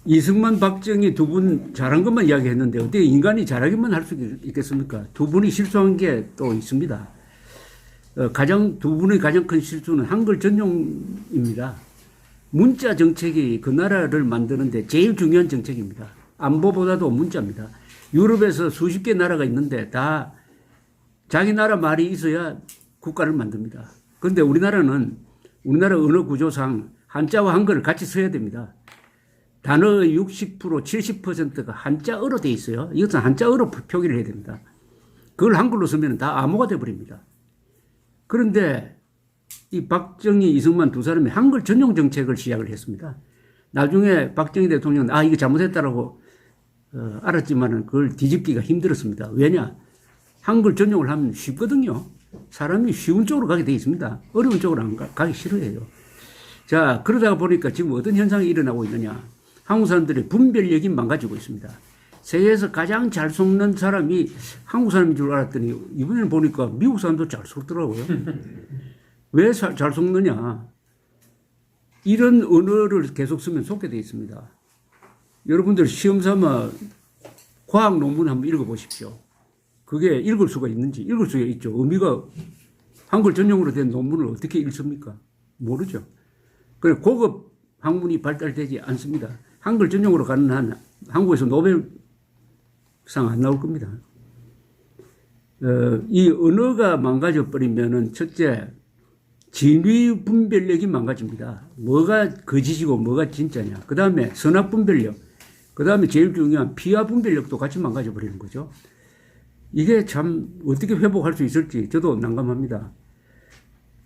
이승만, 박정희 두 분 잘한 것만 이야기했는데 어떻게 인간이 잘하기만 할 수 있겠습니까? 두 분이 실수한 게 또 있습니다. 두 분의 가장 큰 실수는 한글 전용입니다. 문자 정책이 그 나라를 만드는데 제일 중요한 정책입니다. 안보보다도 문자입니다. 유럽에서 수십 개 나라가 있는데 다 자기 나라 말이 있어야 국가를 만듭니다. 그런데 우리나라 언어 구조상 한자와 한글을 같이 써야 됩니다. 단어의 60%, 70%가 한자어로 돼 있어요. 이것은 한자어로 표기를 해야 됩니다. 그걸 한글로 쓰면 다 암호가 돼버립니다. 그런데 이 박정희, 이승만 두 사람이 한글 전용 정책을 시작을 했습니다. 나중에 박정희 대통령은 이거 잘못했다라고 알았지만 그걸 뒤집기가 힘들었습니다. 왜냐? 한글 전용을 하면 쉽거든요. 사람이 쉬운 쪽으로 가게 돼 있습니다. 어려운 쪽으로 가기 싫어해요. 자, 그러다가 보니까 지금 어떤 현상이 일어나고 있느냐. 한국 사람들의 분별력이 망가지고 있습니다. 세계에서 가장 잘 속는 사람이 한국 사람인 줄 알았더니 이번에는 보니까 미국 사람도 잘 속더라고요. 왜 잘 속느냐. 이런 언어를 계속 쓰면 속게 돼 있습니다. 여러분들 시험 삼아 과학 논문 한번 읽어보십시오. 그게 읽을 수가 있는지 읽을 수가 있죠. 의미가 한글 전용으로 된 논문을 어떻게 읽습니까? 모르죠. 그래서 고급 학문이 발달되지 않습니다. 한글 전용으로 가는 한 한국에서 노벨상 안 나올 겁니다. 이 언어가 망가져 버리면은 첫째 진위 분별력이 망가집니다. 뭐가 거짓이고 뭐가 진짜냐. 그 다음에 선악 분별력. 그 다음에 제일 중요한 피와 분별력도 같이 망가져 버리는 거죠. 이게 참 어떻게 회복할 수 있을지 저도 난감합니다.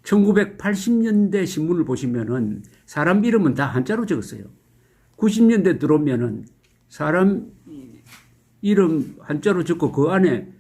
1980년대 신문을 보시면은 사람 이름은 다 한자로 적었어요. 90년대 들어오면은 사람 이름 한자로 적고 그 안에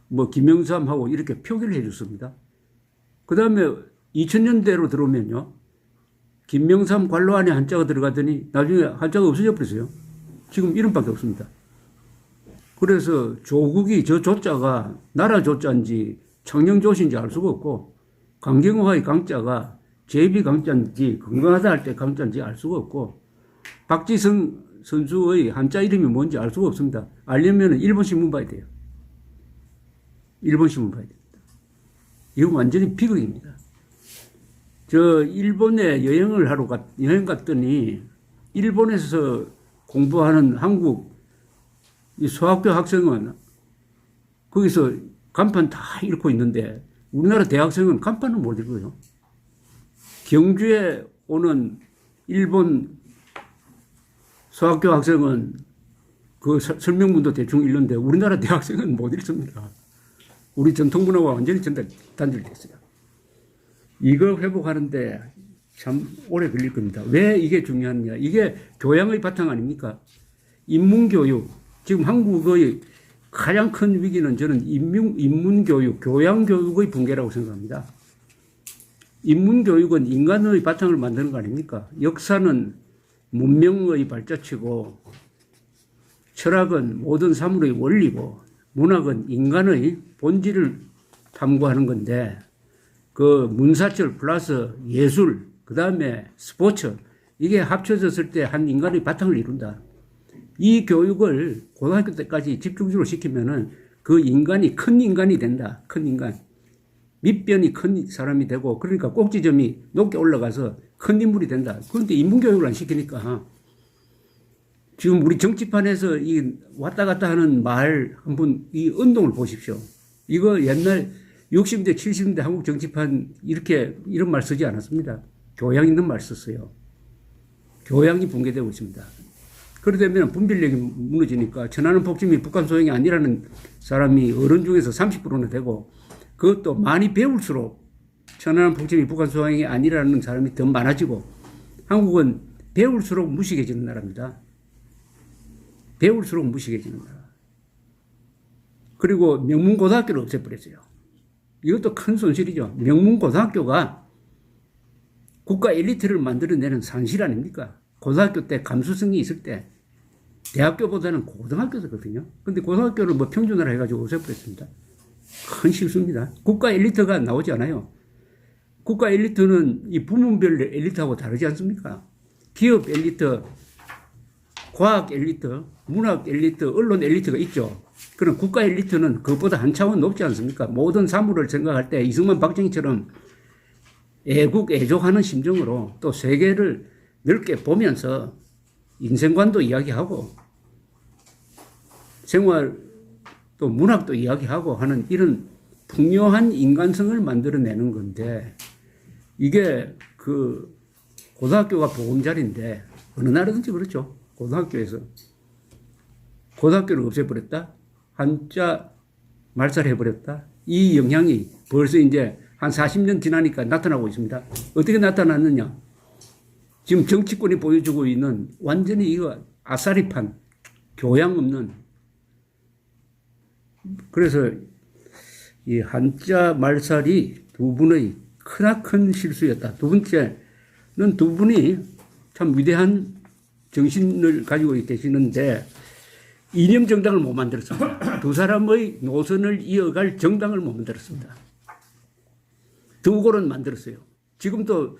뭐 김영삼하고 이렇게 표기를 해 줬습니다. 그 다음에 2000년대로 들어오면요. 김명삼 관로 안에 한자가 들어가더니 나중에 한자가 없어져 버렸어요. 지금 이름밖에 없습니다. 그래서 조국이 저 조자가 나라 조자인지 청령조신지 알 수가 없고 강경화의 강자가 제비 강자인지 건강하다 할 때 강자인지 알 수가 없고 박지성 선수의 한자 이름이 뭔지 알 수가 없습니다. 알려면 일본 신문 봐야 돼요. 일본 신문 봐야 됩니다. 이건 완전히 비극입니다. 저 일본에 여행 갔더니 일본에서 공부하는 한국 이 소학교 학생은 거기서 간판 다 읽고 있는데 우리나라 대학생은 간판을 못 읽어요. 경주에 오는 일본 소학교 학생은 그 설명문도 대충 읽는데 우리나라 대학생은 못 읽습니다. 우리 전통문화가 완전히 단절됐어요. 이거 회복하는데 참 오래 걸릴 겁니다. 왜 이게 중요하냐. 이게 교양의 바탕 아닙니까? 인문교육. 지금 한국의 가장 큰 위기는 저는 인문교육, 교양교육의 붕괴라고 생각합니다. 인문교육은 인간의 바탕을 만드는 거 아닙니까? 역사는 문명의 발자취고 철학은 모든 사물의 원리고 문학은 인간의 본질을 탐구하는 건데 그 문사철 플러스 예술 그 다음에 스포츠 이게 합쳐졌을 때 한 인간의 바탕을 이룬다. 이 교육을 고등학교 때까지 집중적으로 시키면은 그 인간이 큰 인간이 된다. 큰 인간. 밑변이 큰 사람이 되고 그러니까 꼭지점이 높게 올라가서 큰 인물이 된다. 그런데 인문교육을 안 시키니까 지금 우리 정치판에서 이 왔다 갔다 하는 말 한번 이 운동을 보십시오. 이거 옛날 60대 70대 한국 정치판 이런 말 쓰지 않았습니다. 교양 있는 말 썼어요. 교양이 붕괴되고 있습니다. 그러다면 분별력이 무너지니까 천안함 폭침이 북한 소행이 아니라는 사람이 어른 중에서 30%나 되고 그것도 많이 배울수록 천안함 폭침이 북한 소행이 아니라는 사람이 더 많아지고 한국은 배울수록 무식해지는 나라입니다. 배울수록 무식해지는 나라. 그리고 명문고등학교를 없애버렸어요. 이것도 큰 손실이죠. 명문고등학교가 국가 엘리트를 만들어내는 산실 아닙니까? 고등학교 때 감수성이 있을 때 대학교보다는 고등학교거든요. 근데 고등학교를 뭐 평준화를 해가지고 없애버렸습니다. 큰 실수입니다. 국가 엘리트가 나오지 않아요. 국가 엘리트는 이 부문별 엘리트하고 다르지 않습니까? 기업 엘리트, 과학 엘리트, 문학 엘리트, 언론 엘리트가 있죠. 그럼 국가 엘리트는 그것보다 한 차원 높지 않습니까? 모든 사물을 생각할 때 이승만 박정희처럼 애국 애족하는 심정으로 또 세계를 넓게 보면서 인생관도 이야기하고 생활 또 문학도 이야기하고 하는 이런 풍요한 인간성을 만들어내는 건데 이게 그 고등학교가 보금자리인데 어느 나라든지 그렇죠. 고등학교를 없애버렸다. 한자 말살해버렸다. 이 영향이 벌써 이제 한 40년 지나니까 나타나고 있습니다. 어떻게 나타났느냐. 지금 정치권이 보여주고 있는 완전히 이거 아싸리판, 교양 없는. 그래서 이 한자 말살이 두 분의 크나큰 실수였다. 두 번째는 두 분이 참 위대한 정신을 가지고 계시는데 이념 정당을 못 만들었습니다. 두 사람의 노선을 이어갈 정당을 못 만들었습니다. 드골은 만들었어요. 지금도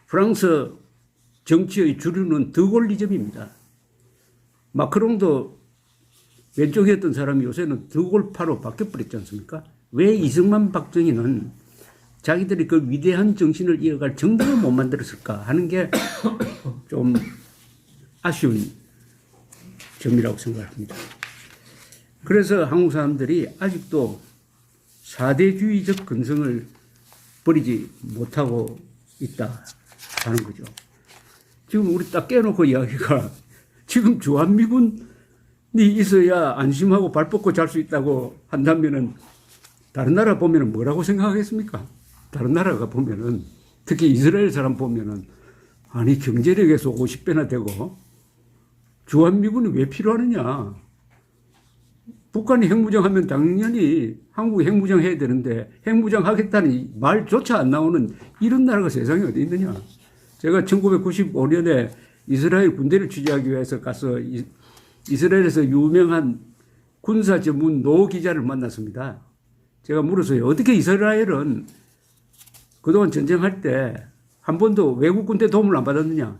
프랑스 정치의 주류는 드골리즘입니다. 마크롱도 왼쪽이었던 사람이 요새는 드골파로 바뀌어버렸지 않습니까? 왜 이승만 박정희는 자기들이 그 위대한 정신을 이어갈 정당을 못 만들었을까 하는 게 좀 아쉬운 점이라고 생각합니다. 그래서 한국 사람들이 아직도 사대주의적 근성을 버리지 못하고 있다 하는 거죠. 지금 우리 딱 깨놓고 이야기가 지금 주한미군이 있어야 안심하고 발 뻗고 잘 수 있다고 한다면은 다른 나라 보면은 뭐라고 생각하겠습니까? 다른 나라가 보면은 특히 이스라엘 사람 보면은 아니 경제력에서 50배나 되고 주한미군이 왜 필요하느냐. 북한이 핵무장 하면 당연히 한국이 핵무장 해야 되는데 핵무장 하겠다는 말조차 안 나오는 이런 나라가 세상에 어디 있느냐. 제가 1995년에 이스라엘 군대를 취재하기 위해서 가서 이스라엘에서 유명한 군사 전문 노 기자를 만났습니다. 제가 물었어요. 어떻게 이스라엘은 그동안 전쟁할 때 한 번도 외국 군대 도움을 안 받았느냐.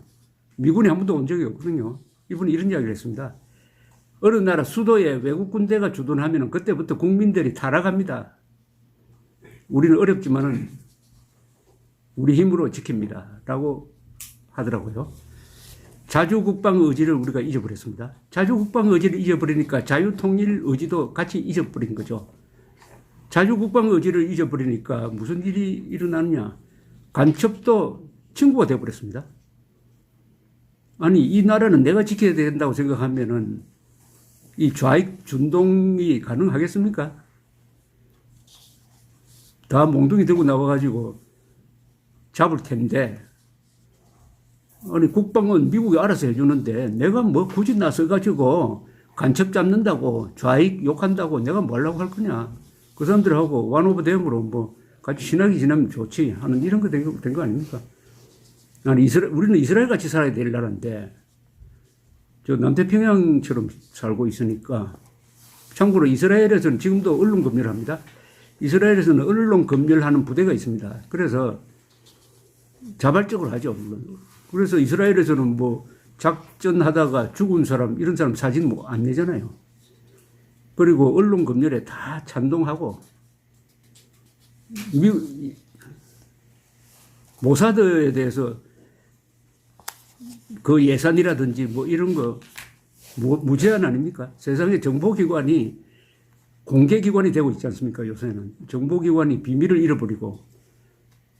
미군이 한 번도 온 적이 없거든요. 이분이 이런 이야기를 했습니다. 어느 나라 수도에 외국 군대가 주둔하면 그때부터 국민들이 타락합니다. 우리는 어렵지만은 우리 힘으로 지킵니다. 라고 하더라고요. 자주국방 의지를 우리가 잊어버렸습니다. 자주국방 의지를 잊어버리니까 자유통일 의지도 같이 잊어버린 거죠. 자주국방 의지를 잊어버리니까 무슨 일이 일어나느냐. 간첩도 친구가 되어버렸습니다. 아니 이 나라는 내가 지켜야 된다고 생각하면은 이 좌익 준동이 가능하겠습니까? 다 몽둥이 들고 나와가지고 잡을 텐데 아니 국방은 미국이 알아서 해주는데 내가 뭐 굳이 나서가지고 간첩 잡는다고 좌익 욕한다고 내가 뭐 하려고 할 거냐. 그 사람들하고 완오버 대응으로 뭐 같이 친하게 지내면 좋지 하는 이런 거 된 거 아닙니까? 아니 우리는 이스라엘 같이 살아야 될 나라인데 저 남태평양처럼 살고 있으니까 참고로 이스라엘에서는 지금도 언론 검열합니다. 이스라엘에서는 언론 검열하는 부대가 있습니다. 그래서 자발적으로 하죠. 물론. 그래서 이스라엘에서는 뭐 작전하다가 죽은 사람 이런 사람 사진 뭐 안 내잖아요. 그리고 언론 검열에 다 찬동하고 모사드에 대해서 그 예산이라든지 뭐 이런 거 무제한 아닙니까? 세상의 정보기관이 공개기관이 되고 있지 않습니까? 요새는 정보기관이 비밀을 잃어버리고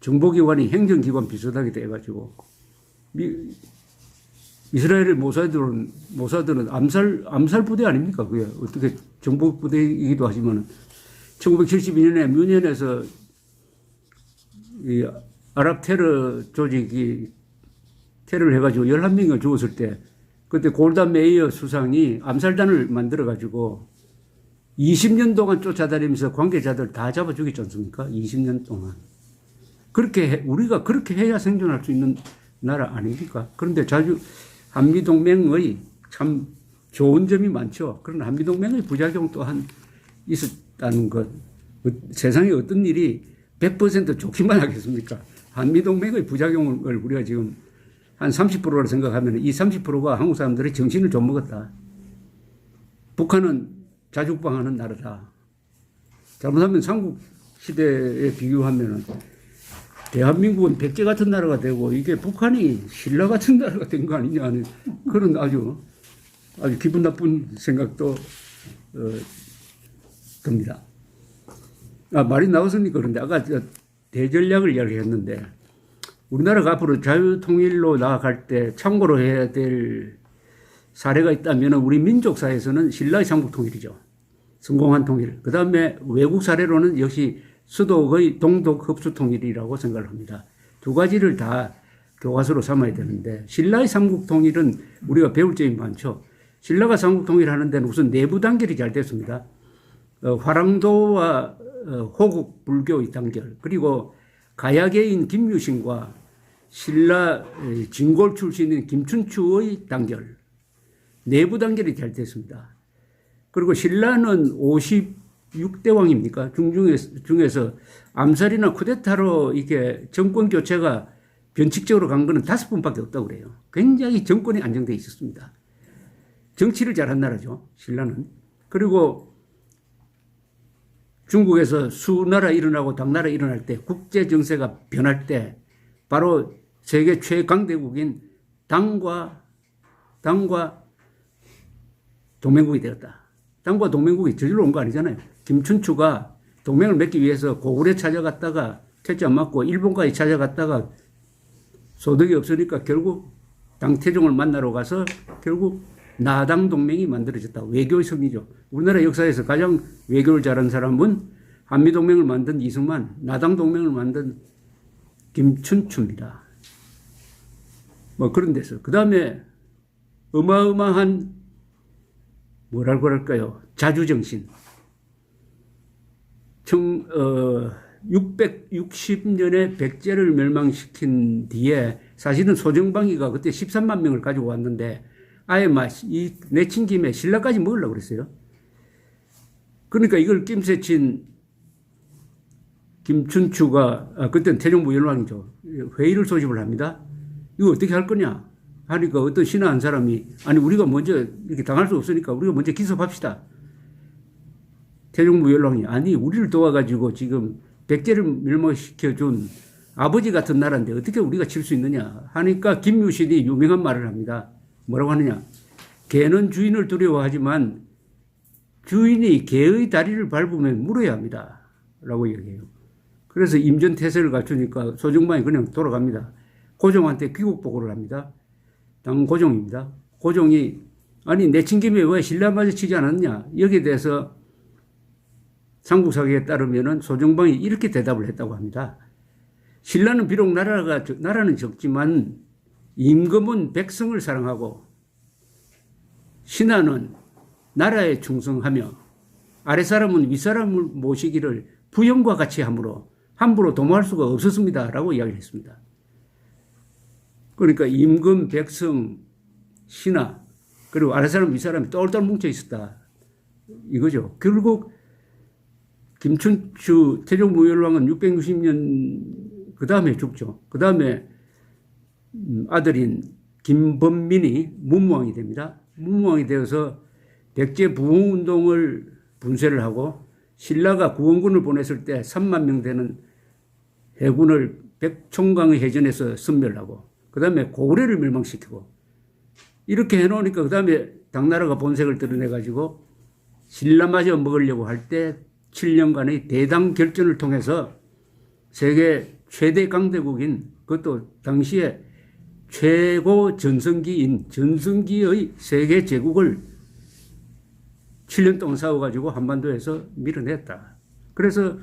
정보기관이 행정기관 비슷하게 돼가지고 이스라엘의 모사드는 암살 부대 아닙니까? 그게 어떻게 정보부대이기도 하지만 1972년에 뮌헨에서 이 아랍 테러 조직이 테러를 해가지고 11명을 죽었을 때 그때 골다 메이어 수상이 암살단을 만들어가지고 20년 동안 쫓아다니면서 관계자들 다 잡아 죽였지 않습니까? 20년 동안. 우리가 그렇게 해야 생존할 수 있는 나라 아닙니까? 그런데 한미동맹의 참 좋은 점이 많죠. 그러나 한미동맹의 부작용 또한 있었다는 것. 세상에 어떤 일이 100% 좋기만 하겠습니까? 한미동맹의 부작용을 우리가 지금 한 30%라 생각하면 이 30%가 한국 사람들의 정신을 좀 먹었다. 북한은 자주국방하는 나라다. 잘못하면 삼국 시대에 비교하면 대한민국은 백제 같은 나라가 되고 이게 북한이 신라 같은 나라가 된 거 아니냐 하는 그런 아주 기분 나쁜 생각도 듭니다. 말이 나왔으니까 그런데 아까 대전략을 이야기했는데 우리나라가 앞으로 자유통일로 나아갈 때 참고로 해야 될 사례가 있다면 우리 민족사에서는 신라의 삼국통일이죠. 성공한 통일. 그 다음에 외국 사례로는 역시 수독의 동독흡수통일이라고 생각을 합니다. 두 가지를 다 교과서로 삼아야 되는데 신라의 삼국통일은 우리가 배울 점이 많죠. 신라가 삼국통일하는 데는 우선 내부 단결이 잘 됐습니다. 화랑도와 호국 불교의 단결, 그리고 가야계인 김유신과 신라 진골 출신인 김춘추의 단결, 내부 단결이 잘 됐습니다. 그리고 신라는 56대 왕입니까? 중에서 암살이나 쿠데타로 이게 정권 교체가 변칙적으로 간 거는 5번밖에 없다고 그래요. 굉장히 정권이 안정되어 있었습니다. 정치를 잘한 나라죠, 신라는. 그리고 중국에서 수나라 일어나고 당나라 일어날 때 국제 정세가 변할 때 바로 세계 최강대국인 당과 동맹국이 되었다. 당과 동맹국이 저절로 온 거 아니잖아요. 김춘추가 동맹을 맺기 위해서 고구려 찾아갔다가 퇴짜 안 맞고 일본까지 찾아갔다가 소득이 없으니까 결국 당태종을 만나러 가서 결국 나당 동맹이 만들어졌다. 외교의 성이죠. 우리나라 역사에서 가장 외교를 잘한 사람은 한미동맹을 만든 이승만, 나당 동맹을 만든 김춘추입니다. 뭐 그런 데서. 그 다음에 어마어마한 뭐라고 할까요? 자주정신. 660년에 백제를 멸망시킨 뒤에 사실은 소정방이가 그때 13만 명을 가지고 왔는데 아예 이 내친 김에 신라까지 먹으려고 그랬어요. 그러니까 이걸 낌새친 김춘추가 그때는 태종부 연왕이죠. 회의를 소집을 합니다. 이거 어떻게 할 거냐 하니까 어떤 신하 한 사람이 아니 우리가 먼저 이렇게 당할 수 없으니까 우리가 먼저 기습합시다. 태종부 연왕이 아니 우리를 도와가지고 지금 백제를 멸망시켜준 아버지 같은 나라인데 어떻게 우리가 칠 수 있느냐 하니까 김유신이 유명한 말을 합니다. 뭐라고 하느냐. 개는 주인을 두려워하지만 주인이 개의 다리를 밟으면 물어야 합니다. 라고 얘기해요. 그래서 임전태세를 갖추니까 소정방이 그냥 돌아갑니다. 고종한테 귀국보고를 합니다. 당 고종입니다. 고종이 아니 내친 김에 왜 신라마저 치지 않았냐. 여기에 대해서 삼국사기에 따르면 소정방이 이렇게 대답을 했다고 합니다. 신라는 비록 나라는 적지만 임금은 백성을 사랑하고 신하는 나라에 충성하며 아랫사람은 윗사람을 모시기를 부영과 같이 하므로 함부로 도모할 수가 없었습니다. 라고 이야기를 했습니다. 그러니까 임금, 백성, 신하 그리고 아랫사람, 윗사람이 똘똘 뭉쳐 있었다. 이거죠. 결국 김춘추 태종무열왕은 660년 그 다음에 죽죠. 그 다음에 아들인 김범민이 문무왕이 됩니다. 문무왕이 되어서 백제 부흥운동을 분쇄를 하고 신라가 구원군을 보냈을 때 3만 명 되는 해군을 백총강의 해전에서 섬멸하고 그 다음에 고구려를 멸망시키고 이렇게 해놓으니까 그 다음에 당나라가 본색을 드러내가지고 신라마저 먹으려고 할 때 7년간의 대당 결전을 통해서 세계 최대 강대국인 그것도 당시에 최고 전성기의 세계 제국을 7년 동안 싸워가지고 한반도에서 밀어냈다. 그래서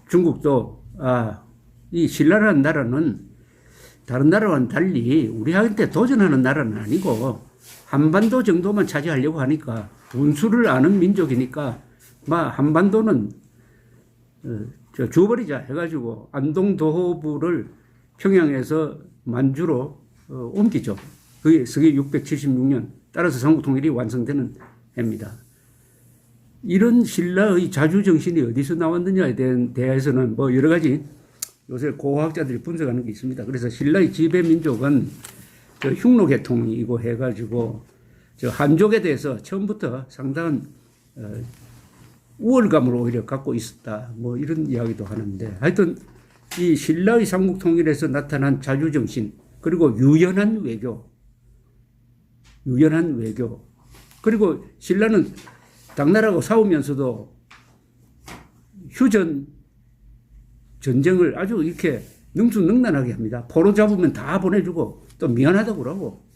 중국도 이 신라라는 나라는 다른 나라와는 달리 우리한테 도전하는 나라는 아니고 한반도 정도만 차지하려고 하니까 분수를 아는 민족이니까 한반도는 줘버리자 해가지고 안동도호부를 평양에서 만주로 옮기죠. 그게 676년 따라서 삼국통일이 완성되는 해입니다. 이런 신라의 자주정신이 어디서 나왔느냐에 대해서는 여러 가지 요새 고고학자들이 분석하는 게 있습니다. 그래서 신라의 지배 민족은 저 흉노계통이고 해가지고 저 한족에 대해서 처음부터 상당한 우월감을 오히려 갖고 있었다. 뭐 이런 이야기도 하는데 하여튼 이 신라의 삼국통일에서 나타난 자주정신 그리고 유연한 외교 그리고 신라는 당나라하고 싸우면서도 휴전 전쟁을 아주 이렇게 능수능란하게 합니다. 포로 잡으면 다 보내주고 또 미안하다고 그러고